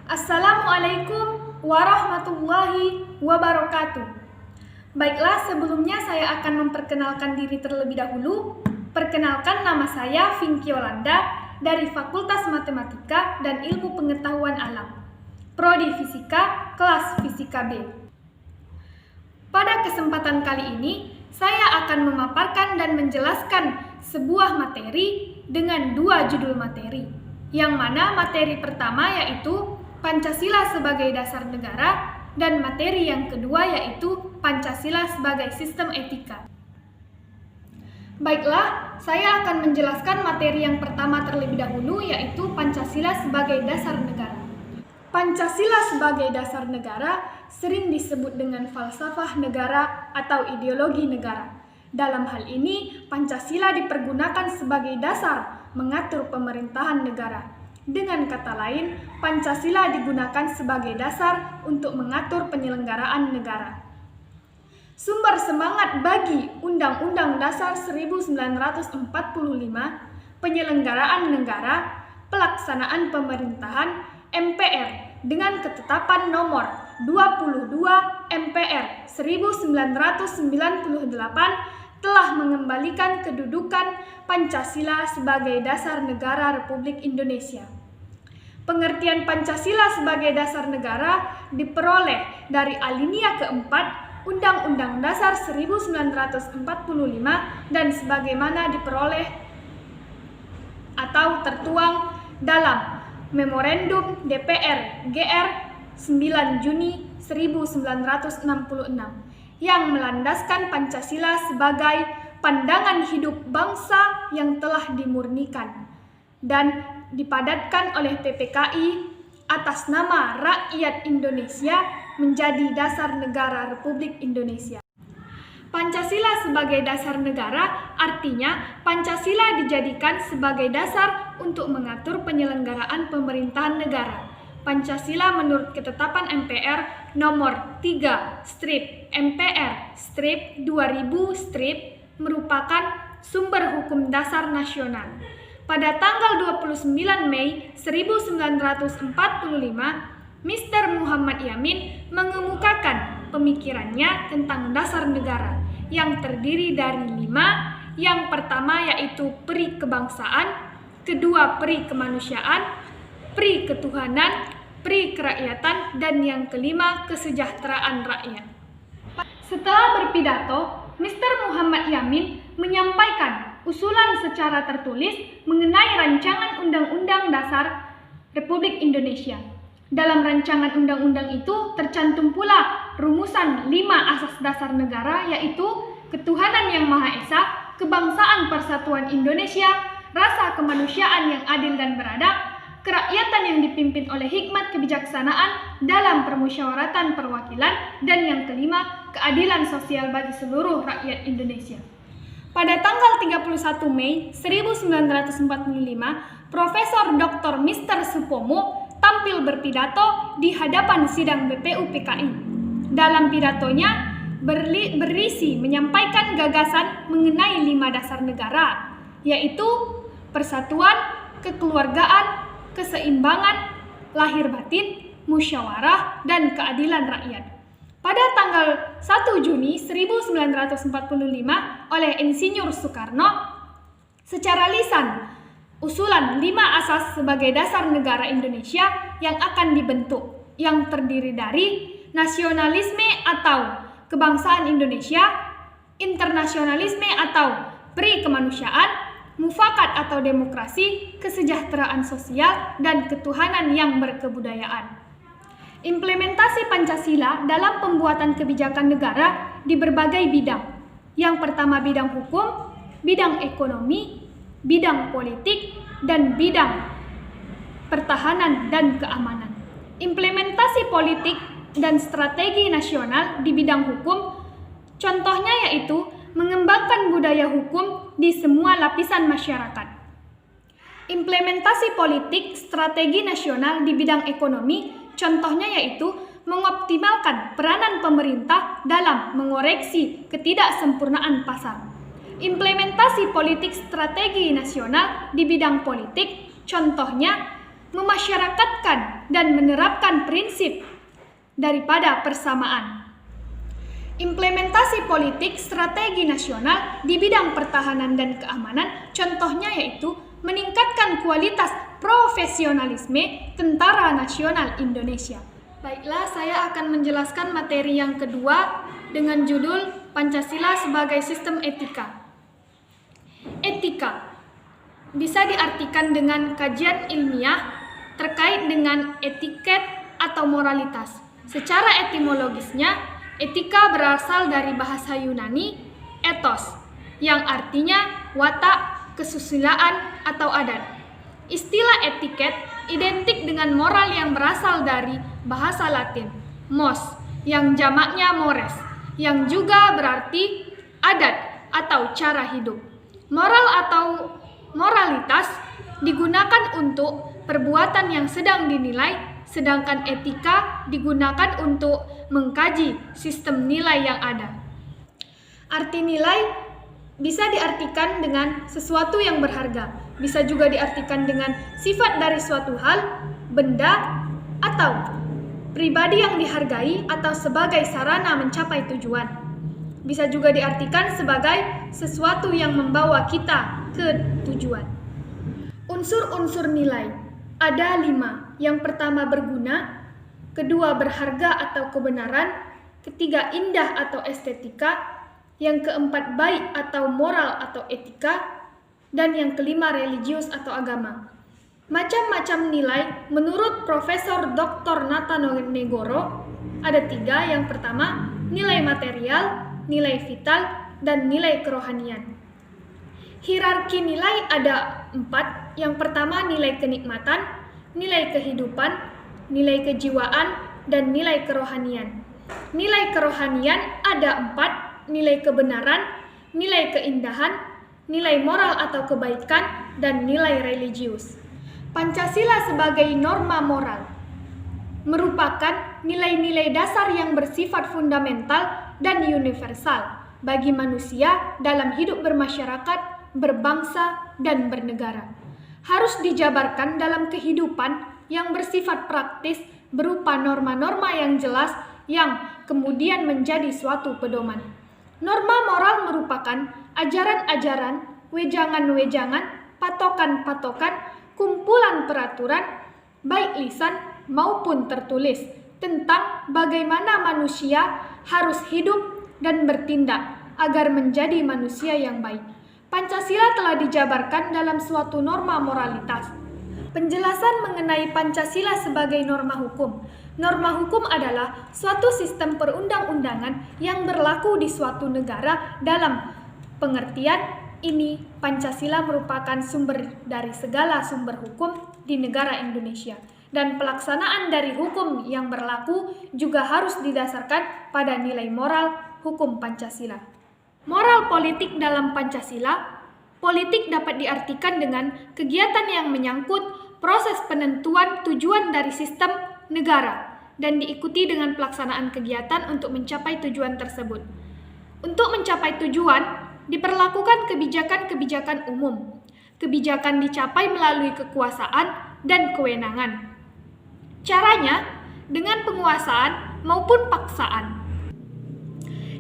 Assalamualaikum warahmatullahi wabarakatuh. Baiklah, sebelumnya saya akan memperkenalkan diri terlebih dahulu. Perkenalkan, nama saya Vinky Yolanda dari Fakultas Matematika dan Ilmu Pengetahuan Alam, Prodi Fisika, kelas Fisika B. Pada kesempatan kali ini, saya akan memaparkan dan menjelaskan sebuah materi dengan dua judul materi, yang mana materi pertama yaitu Pancasila sebagai dasar negara dan materi yang kedua yaitu Pancasila sebagai sistem etika. Baiklah, saya akan menjelaskan materi yang pertama terlebih dahulu yaitu Pancasila sebagai dasar negara. Pancasila sebagai dasar negara sering disebut dengan falsafah negara atau ideologi negara. Dalam hal ini, Pancasila dipergunakan sebagai dasar mengatur pemerintahan negara. Dengan kata lain, Pancasila digunakan sebagai dasar untuk mengatur penyelenggaraan negara. Sumber semangat bagi Undang-Undang Dasar 1945, penyelenggaraan negara, pelaksanaan pemerintahan, MPR, dengan ketetapan nomor 22 MPR 1998 telah mengembalikan kedudukan Pancasila sebagai dasar negara Republik Indonesia. Pengertian Pancasila sebagai dasar negara diperoleh dari alinea keempat Undang-Undang Dasar 1945 dan sebagaimana diperoleh atau tertuang dalam Memorandum DPR GR 9 Juni 1966 yang melandaskan Pancasila sebagai pandangan hidup bangsa yang telah dimurnikan dan dipadatkan oleh PPKI atas nama rakyat Indonesia menjadi dasar negara Republik Indonesia. Pancasila sebagai dasar negara artinya Pancasila dijadikan sebagai dasar untuk mengatur penyelenggaraan pemerintahan negara. Pancasila menurut ketetapan MPR nomor 3/MPR/2000- merupakan sumber hukum dasar nasional. Pada tanggal 29 Mei 1945, Mr. Muhammad Yamin mengemukakan pemikirannya tentang dasar negara yang terdiri dari 5. Yang pertama yaitu peri kebangsaan, kedua peri kemanusiaan, peri ketuhanan, peri kerakyatan, dan yang kelima kesejahteraan rakyat. Setelah berpidato, Mr. Muhammad Yamin menyampaikan usulan secara tertulis mengenai rancangan Undang-Undang Dasar Republik Indonesia. Dalam rancangan undang-undang itu tercantum pula rumusan 5 asas dasar negara yaitu ketuhanan yang Maha Esa, kebangsaan persatuan Indonesia, rasa kemanusiaan yang adil dan beradab, kerakyatan yang dipimpin oleh hikmat kebijaksanaan dalam permusyawaratan perwakilan, dan yang kelima, keadilan sosial bagi seluruh rakyat Indonesia. Pada tanggal 31 Mei 1945, Profesor Dr. Mr. Supomo tampil berpidato di hadapan sidang BPUPKI. Dalam pidatonya berisi menyampaikan gagasan mengenai 5 dasar negara, yaitu persatuan, kekeluargaan, keseimbangan, lahir batin, musyawarah, dan keadilan rakyat. Pada tanggal 1 Juni 1945 oleh Insinyur Soekarno, secara lisan, usulan 5 asas sebagai dasar negara Indonesia yang akan dibentuk, yang terdiri dari nasionalisme atau kebangsaan Indonesia, internasionalisme atau peri kemanusiaan, mufakat atau demokrasi, kesejahteraan sosial, dan ketuhanan yang berkebudayaan. Implementasi Pancasila dalam pembuatan kebijakan negara di berbagai bidang. Yang pertama bidang hukum, bidang ekonomi, bidang politik, dan bidang pertahanan dan keamanan. Implementasi politik dan strategi nasional di bidang hukum, contohnya yaitu mengembangkan budaya hukum di semua lapisan masyarakat. Implementasi politik strategi nasional di bidang ekonomi, contohnya yaitu mengoptimalkan peranan pemerintah dalam mengoreksi ketidaksempurnaan pasar. Implementasi politik strategi nasional di bidang politik, contohnya memasyarakatkan, dan menerapkan prinsip daripada persamaan. Implementasi politik strategi nasional di bidang pertahanan dan keamanan, contohnya yaitu meningkatkan kualitas profesionalisme Tentara Nasional Indonesia. Baiklah, saya akan menjelaskan materi yang kedua dengan judul Pancasila sebagai Sistem Etika. Etika bisa diartikan dengan kajian ilmiah terkait dengan etiket atau moralitas. Secara etimologisnya, etika berasal dari bahasa Yunani ethos, yang artinya watak, kesusilaan, atau adat. Istilah etiket identik dengan moral yang berasal dari bahasa Latin mos, yang jamaknya mores, yang juga berarti adat atau cara hidup. Moral atau moralitas digunakan untuk perbuatan yang sedang dinilai, sedangkan etika digunakan untuk mengkaji sistem nilai yang ada. Arti nilai bisa diartikan dengan sesuatu yang berharga, bisa juga diartikan dengan sifat dari suatu hal, benda, atau pribadi yang dihargai atau sebagai sarana mencapai tujuan. Bisa juga diartikan sebagai sesuatu yang membawa kita ke tujuan. Unsur-unsur nilai ada 5. Yang pertama berguna, kedua berharga atau kebenaran, ketiga indah atau estetika, yang keempat baik atau moral atau etika, dan yang kelima religius atau agama. Macam-macam nilai menurut Profesor Dr. Nathanegoro ada 3. Yang pertama nilai material, nilai vital, dan nilai kerohanian. Hierarki nilai ada 4. Yang pertama nilai kenikmatan, nilai kehidupan, nilai kejiwaan, dan nilai kerohanian. Nilai kerohanian ada 4, nilai kebenaran, nilai keindahan, nilai moral atau kebaikan, dan nilai religius. Pancasila sebagai norma moral merupakan nilai-nilai dasar yang bersifat fundamental dan universal bagi manusia dalam hidup bermasyarakat, berbangsa, dan bernegara. Harus dijabarkan dalam kehidupan yang bersifat praktis berupa norma-norma yang jelas yang kemudian menjadi suatu pedoman. Norma moral merupakan ajaran-ajaran, wejangan-wejangan, patokan-patokan, kumpulan peraturan, baik lisan maupun tertulis, tentang bagaimana manusia harus hidup dan bertindak agar menjadi manusia yang baik. Pancasila telah dijabarkan dalam suatu norma moralitas. Penjelasan mengenai Pancasila sebagai norma hukum. Norma hukum adalah suatu sistem perundang-undangan yang berlaku di suatu negara. Dalam pengertian ini, Pancasila merupakan sumber dari segala sumber hukum di negara Indonesia. Dan pelaksanaan dari hukum yang berlaku juga harus didasarkan pada nilai moral hukum Pancasila. Moral politik dalam Pancasila. Politik dapat diartikan dengan kegiatan yang menyangkut proses penentuan tujuan dari sistem negara dan diikuti dengan pelaksanaan kegiatan untuk mencapai tujuan tersebut. Untuk mencapai tujuan, diperlakukan kebijakan-kebijakan umum. Kebijakan dicapai melalui kekuasaan dan kewenangan. Caranya dengan penguasaan maupun paksaan.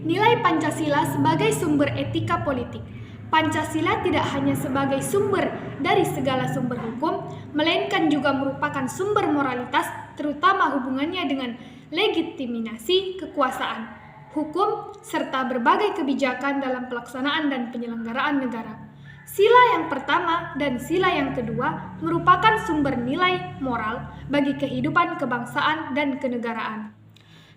Nilai Pancasila sebagai sumber etika politik. Pancasila tidak hanya sebagai sumber dari segala sumber hukum, melainkan juga merupakan sumber moralitas, terutama hubungannya dengan legitimasi kekuasaan, hukum, serta berbagai kebijakan dalam pelaksanaan dan penyelenggaraan negara. Sila yang pertama dan sila yang kedua merupakan sumber nilai moral bagi kehidupan kebangsaan dan kenegaraan.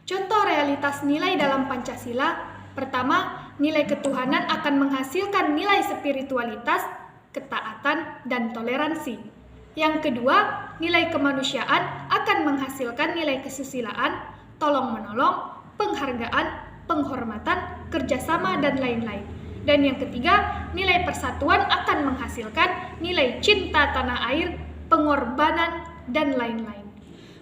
Contoh realitas nilai dalam Pancasila. Pertama, nilai ketuhanan akan menghasilkan nilai spiritualitas, ketaatan, dan toleransi. Yang kedua, nilai kemanusiaan akan menghasilkan nilai kesusilaan, tolong-menolong, penghargaan, penghormatan, kerjasama, dan lain-lain. Dan yang ketiga, nilai persatuan akan menghasilkan nilai cinta tanah air, pengorbanan, dan lain-lain.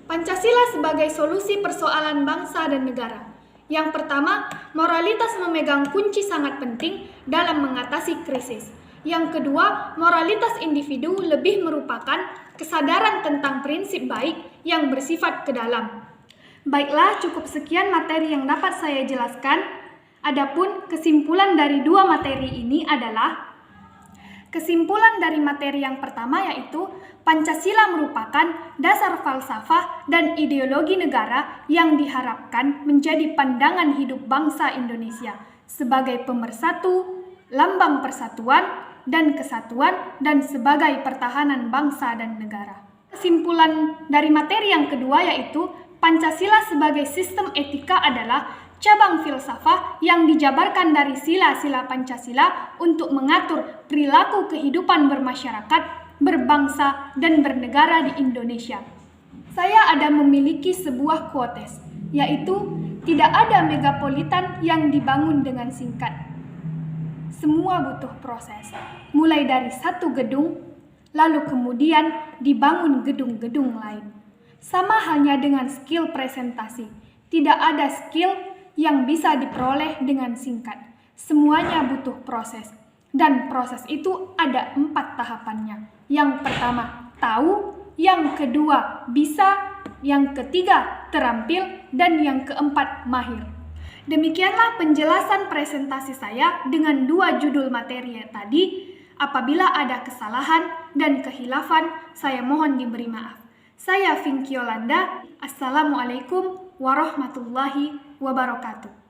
Pancasila sebagai solusi persoalan bangsa dan negara. Yang pertama, moralitas memegang kunci sangat penting dalam mengatasi krisis. Yang kedua, moralitas individu lebih merupakan kesadaran tentang prinsip baik yang bersifat ke dalam. Baiklah, cukup sekian materi yang dapat saya jelaskan. Adapun kesimpulan dari dua materi ini adalah kesimpulan dari materi yang pertama yaitu Pancasila merupakan dasar falsafah dan ideologi negara yang diharapkan menjadi pandangan hidup bangsa Indonesia sebagai pemersatu, lambang persatuan dan kesatuan, dan sebagai pertahanan bangsa dan negara. Kesimpulan dari materi yang kedua yaitu Pancasila sebagai sistem etika adalah cabang filsafah yang dijabarkan dari sila-sila Pancasila untuk mengatur perilaku kehidupan bermasyarakat, berbangsa, dan bernegara di Indonesia. Saya ada memiliki sebuah quotes, yaitu tidak ada megapolitan yang dibangun dengan singkat. Semua butuh proses, mulai dari satu gedung, lalu kemudian dibangun gedung-gedung lain. Sama halnya dengan skill presentasi, tidak ada skill yang bisa diperoleh dengan singkat. Semuanya butuh proses, dan proses itu ada 4 tahapannya. Yang pertama, tahu, yang kedua, bisa, yang ketiga, terampil, dan yang keempat, mahir. Demikianlah penjelasan presentasi saya dengan 2 judul materi tadi. Apabila ada kesalahan dan kehilafan, saya mohon diberi maaf. Saya Vinky Yolanda. Assalamualaikum warahmatullahi wabarakatuh.